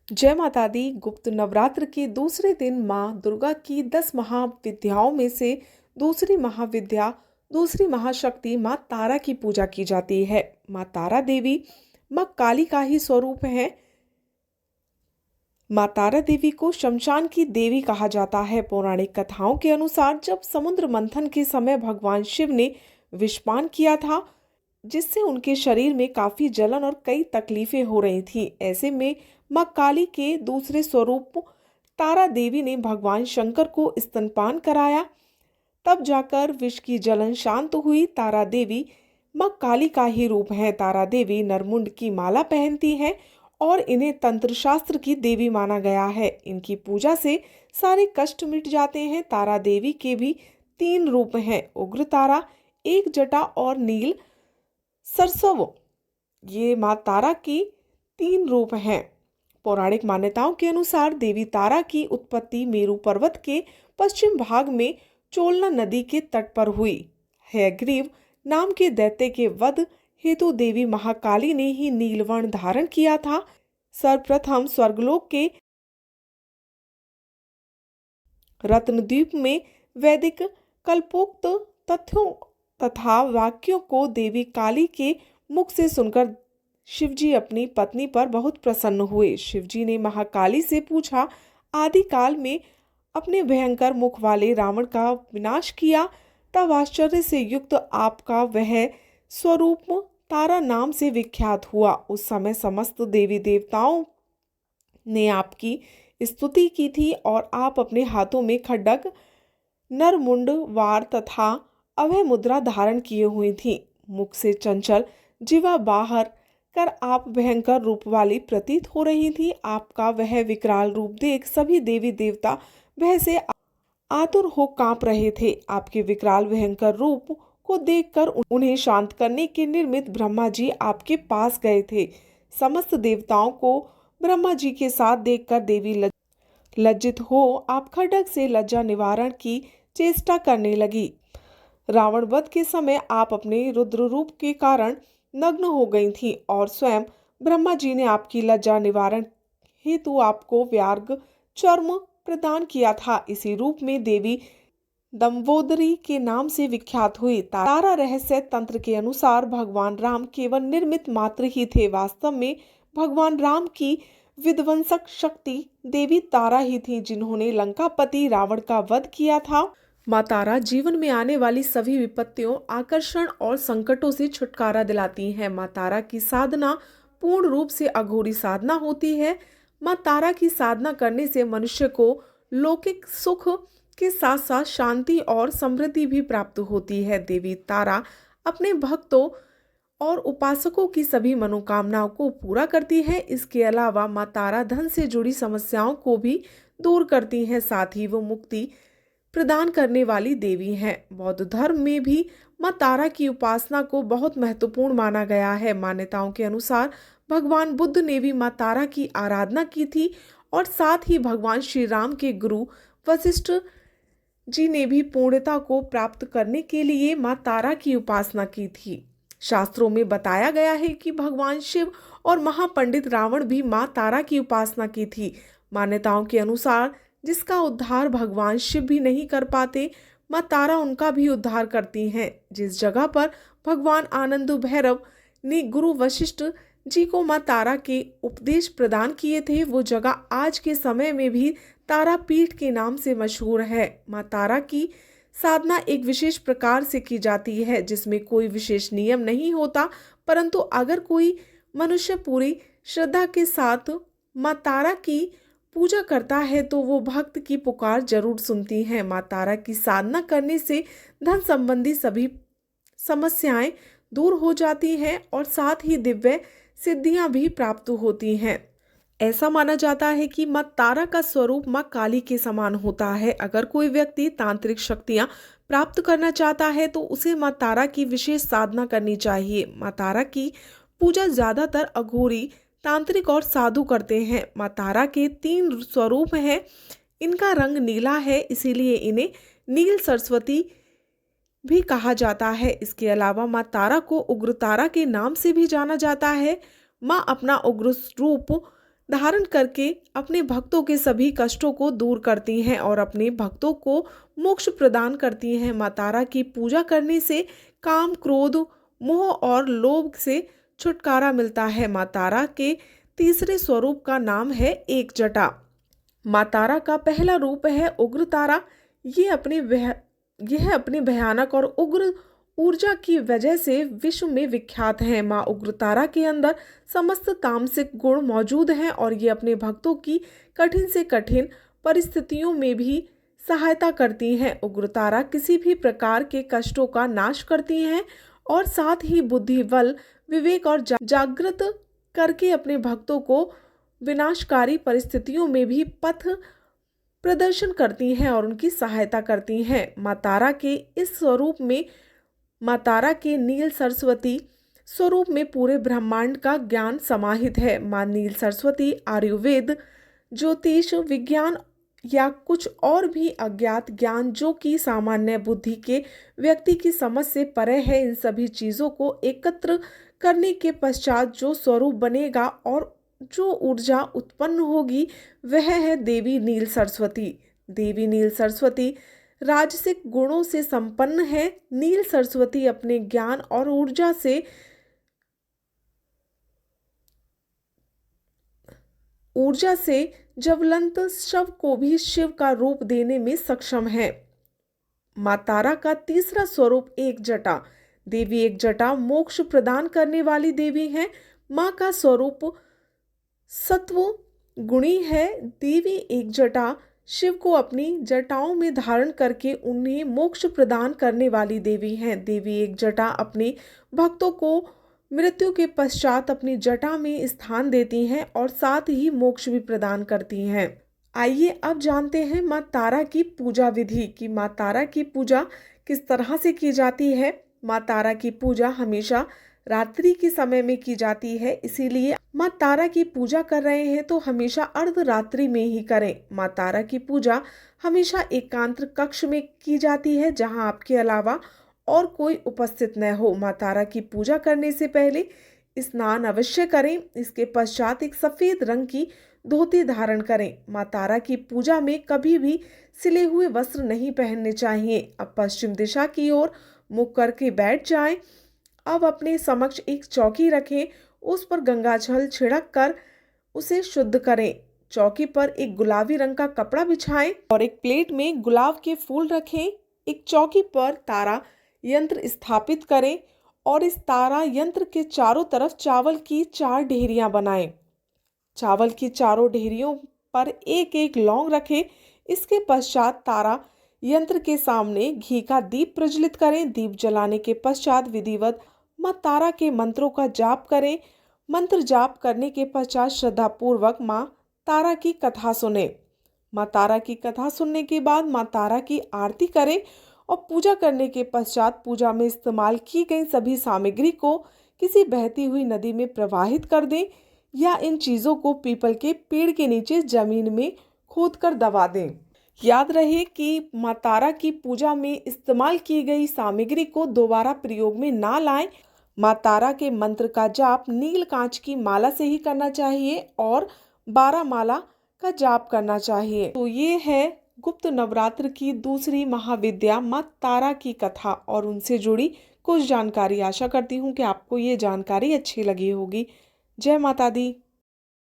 जय माता दी। गुप्त नवरात्र के दूसरे दिन माँ दुर्गा की 10 महाविद्याओं में से दूसरी महाविद्या, दूसरी महाशक्ति माँ तारा की पूजा की जाती है। माँ तारा देवी माँ काली का ही स्वरूप है। माँ तारा देवी को शमशान की देवी कहा जाता है। पौराणिक कथाओं के अनुसार जब समुद्र मंथन के समय भगवान शिव ने विषपान किया था, जिससे उनके शरीर में काफी जलन और कई तकलीफें हो रही थी। ऐसे में माँ काली के दूसरे स्वरूप तारा देवी ने भगवान शंकर को स्तनपान कराया। तब जाकर विष की जलन शांत हुई। तारा देवी माँ काली का ही रूप है। तारा देवी नरमुंड की माला पहनती है और इन्हें तंत्र शास्त्र की देवी माना गया है। इनकी पूजा से सारे कष्ट मिट जाते हैं। तारा देवी के भी 3 रूप हैं, उग्र तारा, एक जटा और नील सरसव। ये माँ तारा की 3 रूप हैं। पौराणिक मान्यताओं के अनुसार देवी तारा की उत्पत्ति मेरू पर्वत के पश्चिम भाग में चोलना नदी के तट पर हुई। हयग्रीव नाम के दैत्य के वध हेतु देवी महाकाली ने ही नीलवर्ण धारण किया था। सर्वप्रथम स्वर्गलोक के रत्नद्वीप में वैदिक कल्पोक्त तथ्यों तथा वाक्यों को देवी काली के मुख से सुनकर शिवजी अपनी पत्नी पर बहुत प्रसन्न हुए। शिवजी ने महाकाली से पूछा, आदिकाल में अपने भयंकर मुख वाले रावण का विनाश किया, तब आश्चर्य से युक्त आपका वह स्वरूप तारा नाम से विख्यात हुआ। उस समय समस्त देवी देवताओं ने आपकी स्तुति की थी और आप अपने हाथों में खड्ग, नरमुंड, वार तथा अभय मुद्रा धारण किए हुई थी। मुख से चंचल जीवा बाहर कर आप भयंकर रूप वाली प्रतीत हो रही थी। आपका वह विकराल रूप देख सभी देवी देवता भय से आतुर हो कांप रहे थे। आपके विकराल भयंकर रूप को देखकर उन्हें शांत करने के निमित्त ब्रह्मा जी आपके पास गए थे। समस्त देवताओं को ब्रह्मा जी के साथ देखकर देवी लज्जित हो आप खड्ग से लज्जा निवारण की चेष्टा करने लगी। रावण वध के समय आप अपने रुद्र रूप के कारण नग्न हो गई थी और स्वयं ब्रह्मा जी ने आपकी लज्जा निवारण हेतु आपको व्याघ्र चर्म प्रदान किया था। इसी रूप में देवी दंवोदरी के नाम से विख्यात हुई। तारा रहस्य तंत्र के अनुसार भगवान राम केवल निर्मित मात्र ही थे। वास्तव में भगवान राम की विध्वंसक शक्ति देवी तारा ही थी, जिन्होंने लंकापति रावण का वध किया था। माँ तारा जीवन में आने वाली सभी विपत्तियों, आकर्षण और संकटों से छुटकारा दिलाती है। माँ तारा की साधना पूर्ण रूप से अघोरी साधना होती है। माँ तारा की साधना करने से मनुष्य को लौकिक सुख के साथ साथ शांति और समृद्धि भी प्राप्त होती है। देवी तारा अपने भक्तों और उपासकों की सभी मनोकामनाओं को पूरा करती है। इसके अलावा माँ तारा धन से जुड़ी समस्याओं को भी दूर करती है। साथ ही वो मुक्ति प्रदान करने वाली देवी हैं। बौद्ध धर्म में भी माँ तारा की उपासना को बहुत महत्वपूर्ण माना गया है। मान्यताओं के अनुसार भगवान बुद्ध ने भी माँ तारा की आराधना की थी और साथ ही भगवान श्री राम के गुरु वशिष्ठ जी ने भी पूर्णता को प्राप्त करने के लिए माँ तारा की उपासना की थी। शास्त्रों में बताया गया है कि भगवान शिव और महापंडित रावण भी माँ तारा की उपासना की थी। मान्यताओं के अनुसार जिसका उद्धार भगवान शिव भी नहीं कर पाते, माँ तारा उनका भी उद्धार करती हैं। जिस जगह पर भगवान आनंद भैरव ने गुरु वशिष्ठ जी को माँ तारा के उपदेश प्रदान किए थे, वो जगह आज के समय में भी तारापीठ के नाम से मशहूर है। माँ तारा की साधना एक विशेष प्रकार से की जाती है, जिसमें कोई विशेष नियम नहीं होता, परंतु अगर कोई मनुष्य पूरी श्रद्धा के साथ माँ तारा की पूजा करता है तो वो भक्त की पुकार जरूर सुनती हैं। माँ तारा की साधना करने से धन संबंधी सभी समस्याएं दूर हो जाती हैं और साथ ही दिव्य सिद्धियां भी प्राप्त होती हैं। ऐसा माना जाता है कि माँ तारा का स्वरूप माँ काली के समान होता है। अगर कोई व्यक्ति तांत्रिक शक्तियां प्राप्त करना चाहता है तो उसे माँ तारा की विशेष साधना करनी चाहिए। माँ तारा की पूजा ज्यादातर अघोरी, तांत्रिक और साधु करते हैं। माँ तारा के 3 स्वरूप हैं। इनका रंग नीला है, इसीलिए इन्हें नील सरस्वती भी कहा जाता है। इसके अलावा माँ तारा को उग्र तारा के नाम से भी जाना जाता है। माँ अपना उग्र रूप धारण करके अपने भक्तों के सभी कष्टों को दूर करती हैं और अपने भक्तों को मोक्ष प्रदान करती हैं। माँ तारा की पूजा करने से काम, क्रोध, मोह और लोभ से छुटकारा मिलता है। माँ तारा के तीसरे स्वरूप का नाम है एक जटा। माँ तारा का पहला रूप है उग्र तारा। यह अपनी भयानक और उग्र ऊर्जा की वजह से विश्व में विख्यात है। माँ उग्रतारा के अंदर समस्त तामसिक गुण मौजूद हैं और ये अपने भक्तों की कठिन से कठिन परिस्थितियों में भी सहायता करती हैं। उग्रतारा किसी भी प्रकार के कष्टों का नाश करती हैं और साथ ही बुद्धि, बल, विवेक और जागृत करके अपने भक्तों को विनाशकारी परिस्थितियों में भी पथ प्रदर्शन करती हैं और उनकी सहायता करती हैं। माँ तारा के इस स्वरूप में, माँ तारा के नील सरस्वती स्वरूप में पूरे ब्रह्मांड का ज्ञान समाहित है। माँ नील सरस्वती आयुर्वेद, ज्योतिष विज्ञान या कुछ और भी अज्ञात ज्ञान जो कि सामान्य बुद्धि के व्यक्ति की समझ से परे है, इन सभी चीज़ों को एकत्र करने के पश्चात जो स्वरूप बनेगा और जो ऊर्जा उत्पन्न होगी वह है देवी नील सरस्वती। देवी नील सरस्वती राजसिक गुणों से संपन्न है। नील सरस्वती अपने ज्ञान और ऊर्जा से ज्वलंत शव को भी शिव का रूप देने में सक्षम है। माँ तारा का तीसरा स्वरूप एक जटा। देवी एक जटा मोक्ष प्रदान करने वाली देवी है। माँ का स्वरूप सत्व गुणी है। देवी एक जटा शिव को अपनी जटाओं में धारण करके उन्हें मोक्ष प्रदान करने वाली देवी हैं। देवी एक जटा अपने भक्तों को मृत्यु के पश्चात अपनी जटा में स्थान देती हैं और साथ ही मोक्ष भी प्रदान करती हैं। आइए अब जानते हैं माँ तारा की पूजा विधि कि माँ तारा की पूजा किस तरह से की जाती है। माँ तारा की पूजा हमेशा रात्रि के समय में की जाती है, इसीलिए माँ तारा की पूजा कर रहे हैं तो हमेशा अर्धरात्रि में ही करें। माँ तारा की पूजा हमेशा एकांत कक्ष में की जाती है जहां आपके अलावा और कोई उपस्थित न हो। माँ तारा की पूजा करने से पहले स्नान अवश्य करें। इसके पश्चात एक सफेद रंग की धोती धारण करें। माँ तारा की पूजा में कभी भी सिले हुए वस्त्र नहीं पहनने चाहिए। अब पश्चिम दिशा की ओर मुख करके बैठ जाएं। अब अपने समक्ष एक चौकी रखें, उस पर गंगाजल छिड़क कर उसे शुद्ध करें। चौकी पर एक गुलाबी रंग का कपड़ा बिछाएं और एक प्लेट में गुलाब के फूल रखें। एक चौकी पर तारा यंत्र स्थापित करें और इस तारा यंत्र के चारों तरफ चावल की 4 ढेरियां बनाएं। चावल की चारों ढेरियों पर एक एक लौंग रखें। इसके पश्चात तारा यंत्र के सामने घी का दीप प्रज्वलित करें। दीप जलाने के पश्चात विधिवत माँ तारा के मंत्रों का जाप करें। मंत्र जाप करने के पश्चात श्रद्धापूर्वक माँ तारा की कथा सुने। माँ तारा की कथा सुनने के बाद माँ तारा की आरती करें और पूजा करने के पश्चात पूजा में इस्तेमाल की गई सभी सामग्री को किसी बहती हुई नदी में प्रवाहित कर दें या इन चीज़ों को पीपल के पेड़ के नीचे जमीन में खोदकर दबा दें। याद रहे कि माँ तारा की पूजा में इस्तेमाल की गई सामग्री को दोबारा प्रयोग में ना लाएं। माँ तारा के मंत्र का जाप नील कांच की माला से ही करना चाहिए और 12 माला का जाप करना चाहिए। तो ये है गुप्त नवरात्र की दूसरी महाविद्या माँ तारा की कथा और उनसे जुड़ी कुछ जानकारी। आशा करती हूँ कि आपको ये जानकारी अच्छी लगी होगी। जय माता दी।